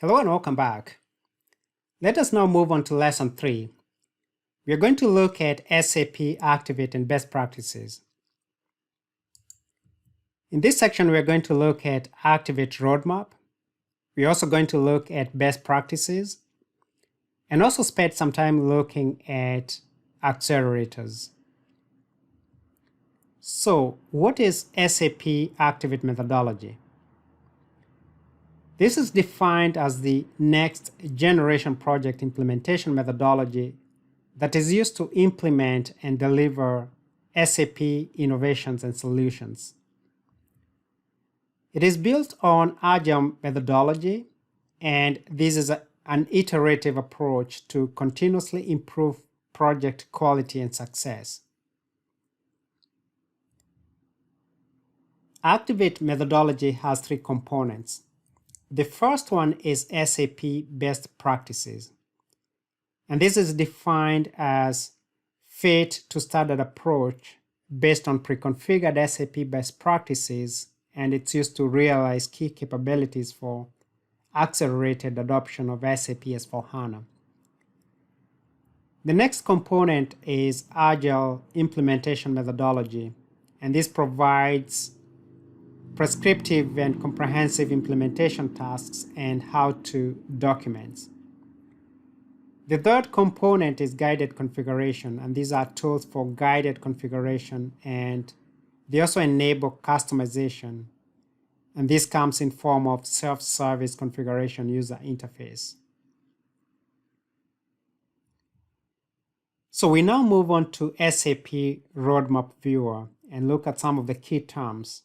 Hello and welcome back. Let us now move on to Lesson 3. We are going to look at SAP Activate and Best Practices. In this section, we are going to look at Activate Roadmap. We're also going to look at Best Practices and also spend some time looking at Accelerators. So, what is SAP Activate Methodology? This is defined as the next generation project implementation methodology that is used to implement and deliver SAP innovations and solutions. It is built on Agile methodology, and this is an iterative approach to continuously improve project quality and success. Activate methodology has three components. The first one is SAP Best Practices, and this is defined as fit to standard approach based on pre-configured SAP Best Practices, and it's used to realize key capabilities for accelerated adoption of SAP S4HANA. The next component is Agile Implementation Methodology, and this provides prescriptive and comprehensive implementation tasks and how-to documents. The third component is guided configuration, and these are tools for guided configuration, and they also enable customization, and this comes in form of self-service configuration user interface. So we now move on to SAP Roadmap Viewer and look at some of the key terms.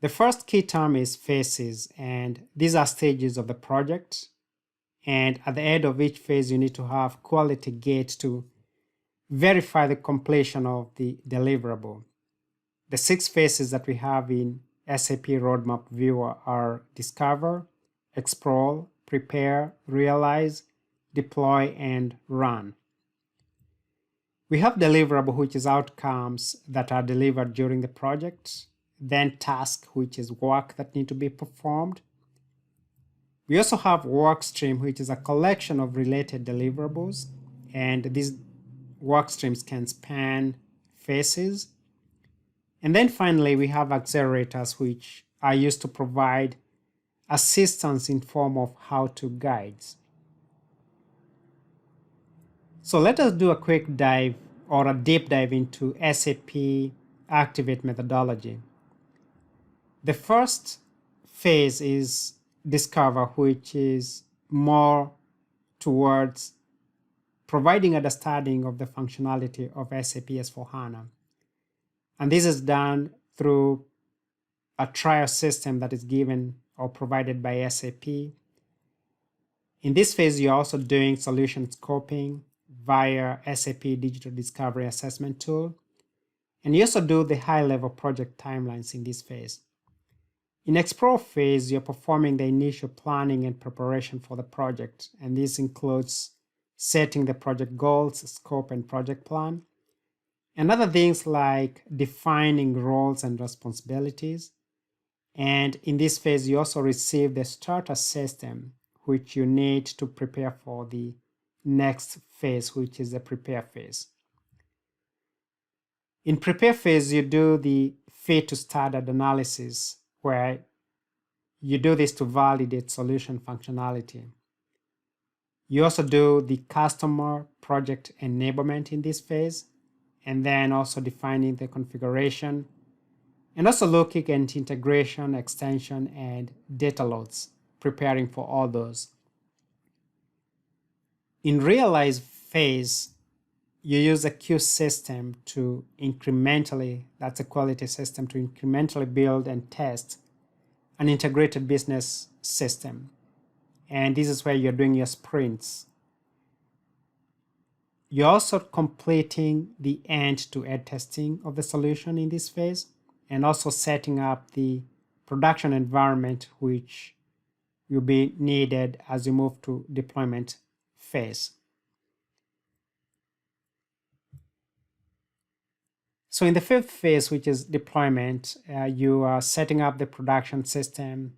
The first key term is phases, and these are stages of the project. And at the end of each phase, you need to have quality gates to verify the completion of the deliverable. The 6 phases that we have in SAP Roadmap Viewer are Discover, Explore, Prepare, Realize, Deploy, and Run. We have Deliverable, which is outcomes that are delivered during the project. Then Task, which is work that need to be performed. We also have Workstream, which is a collection of related deliverables, and these workstreams can span phases. And then finally, we have Accelerators, which are used to provide assistance in form of how-to guides. So let us do a quick dive or a deep dive into SAP Activate methodology. The first phase is Discover, which is more towards providing understanding of the functionality of SAP S4HANA. And this is done through a trial system that is given or provided by SAP. In this phase, you're also doing solution scoping via SAP Digital Discovery Assessment Tool. And you also do the high-level project timelines in this phase. In Explore phase, you're performing the initial planning and preparation for the project, and this includes setting the project goals, scope, and project plan, and other things like defining roles and responsibilities. And in this phase, you also receive the starter system, which you need to prepare for the next phase, which is the Prepare phase. In Prepare phase, you do the fit to standard analysis, where you do this to validate solution functionality. You also do the customer project enablement in this phase, and then also defining the configuration, and also looking at integration, extension, and data loads, preparing for all those. In Realize phase, you use a queue system to incrementally, that's a quality system, to incrementally build and test an integrated business system. And this is where you're doing your sprints. You're also completing the end-to-end testing of the solution in this phase, and also setting up the production environment, which will be needed as you move to deployment phase. So in the 5th phase, which is deployment, you are setting up the production system,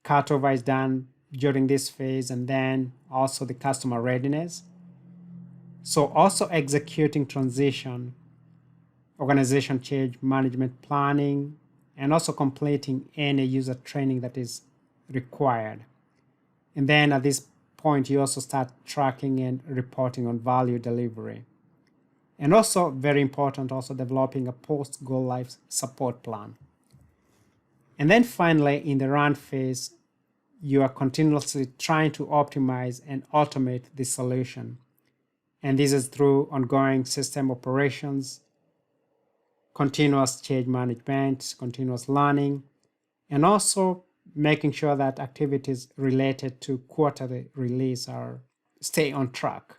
cutover is done, during this phase, and then also the customer readiness. So also executing transition, organization change management planning, and also completing any user training that is required. And then at this point, you also start tracking and reporting on value delivery. And also, very important, also developing a post-go live support plan. And then finally, in the run phase, you are continuously trying to optimize and automate the solution. And this is through ongoing system operations, continuous change management, continuous learning, and also making sure that activities related to quarterly release stay on track.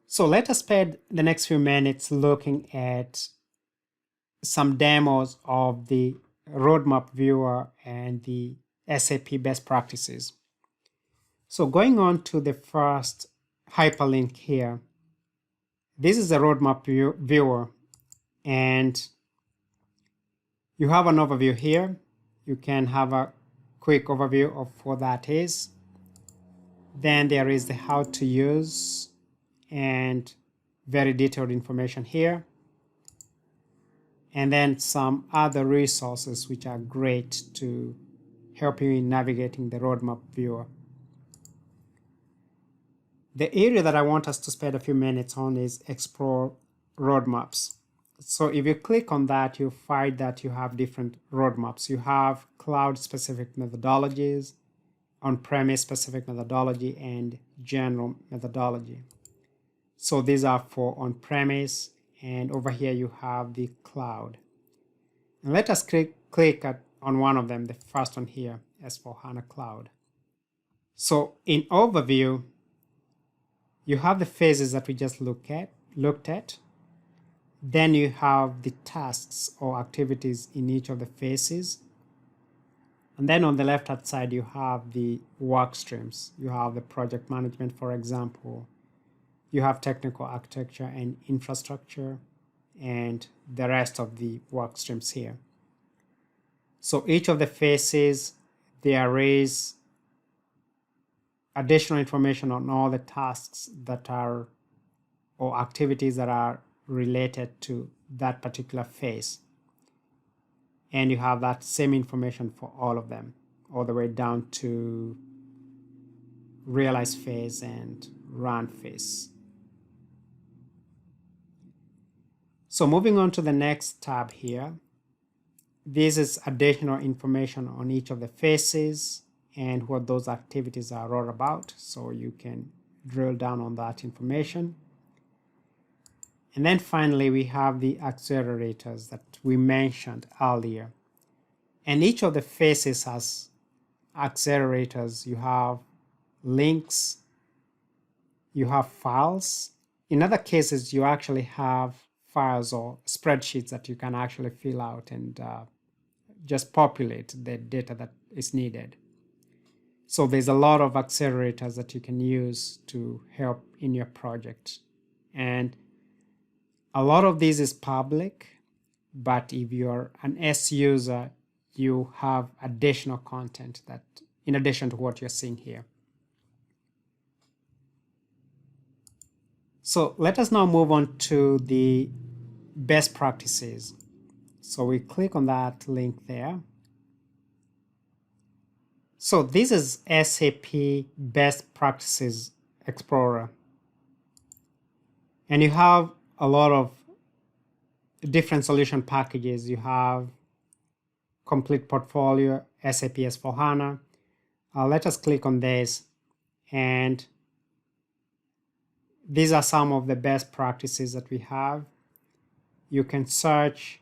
So let us spend the next few minutes looking at some demos of the roadmap viewer and the SAP Best Practices. So going on to the first hyperlink here, this is the roadmap viewer, and you have an overview here. You can have a quick overview of what that is. Then there is the how to use and very detailed information here. And then some other resources which are great to help you in navigating the roadmap viewer. The area that I want us to spend a few minutes on is explore roadmaps. So if you click on that, you find that you have different roadmaps. You have cloud-specific methodologies, on-premise specific methodology, and general methodology. So these are for on-premise, and over here you have the cloud. And let us click on one of them, the first one here, S4HANA Cloud. So in overview, you have the phases that we just looked at. Then you have the tasks or activities in each of the phases. And then on the left-hand side, you have the work streams. You have the project management, for example. You have technical architecture and infrastructure, and the rest of the work streams here. So each of the phases, there is additional information on all the tasks that are, or activities that are related to that particular phase. And you have that same information for all of them, all the way down to realize phase and run phase. So moving on to the next tab here, this is additional information on each of the phases and what those activities are all about. So you can drill down on that information. And then finally, we have the accelerators that we mentioned earlier. And each of the phases has accelerators. You have links, you have files. In other cases, you actually have files or spreadsheets that you can actually fill out and just populate the data that is needed. So there's a lot of accelerators that you can use to help in your project. And a lot of this is public, but if you're an S user, you have additional content that, in addition to what you're seeing here. So let us now move on to the best practices. So we click on that link there. So this is SAP Best Practices Explorer. And you have a lot of different solution packages. You have complete portfolio, SAP S4HANA. Let us click on this, and these are some of the best practices that we have. You can search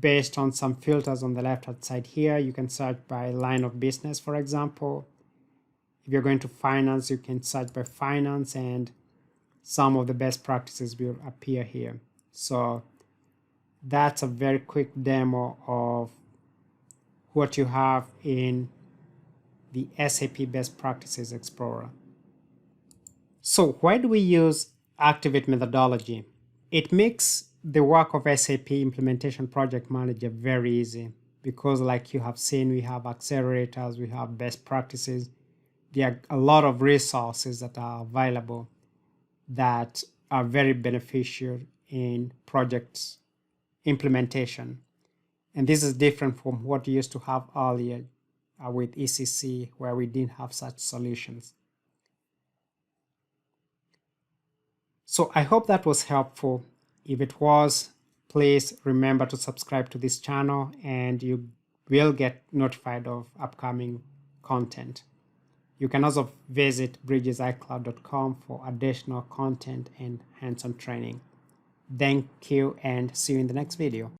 based on some filters on the left-hand side here. You can search by line of business, for example. If you're going to finance, you can search by finance, and some of the best practices will appear here. So that's a very quick demo of what you have in the SAP Best Practices Explorer. So why do we use Activate Methodology? It makes the work of SAP Implementation Project Manager very easy. because like you have seen, we have accelerators, we have best practices. There are a lot of resources that are available that are very beneficial in projects implementation. And this is different from what we used to have earlier with ECC, where we didn't have such solutions. So I hope that was helpful. If it was, please remember to subscribe to this channel and you will get notified of upcoming content. You can also visit bridgesicloud.com for additional content and hands-on training. Thank you and see you in the next video.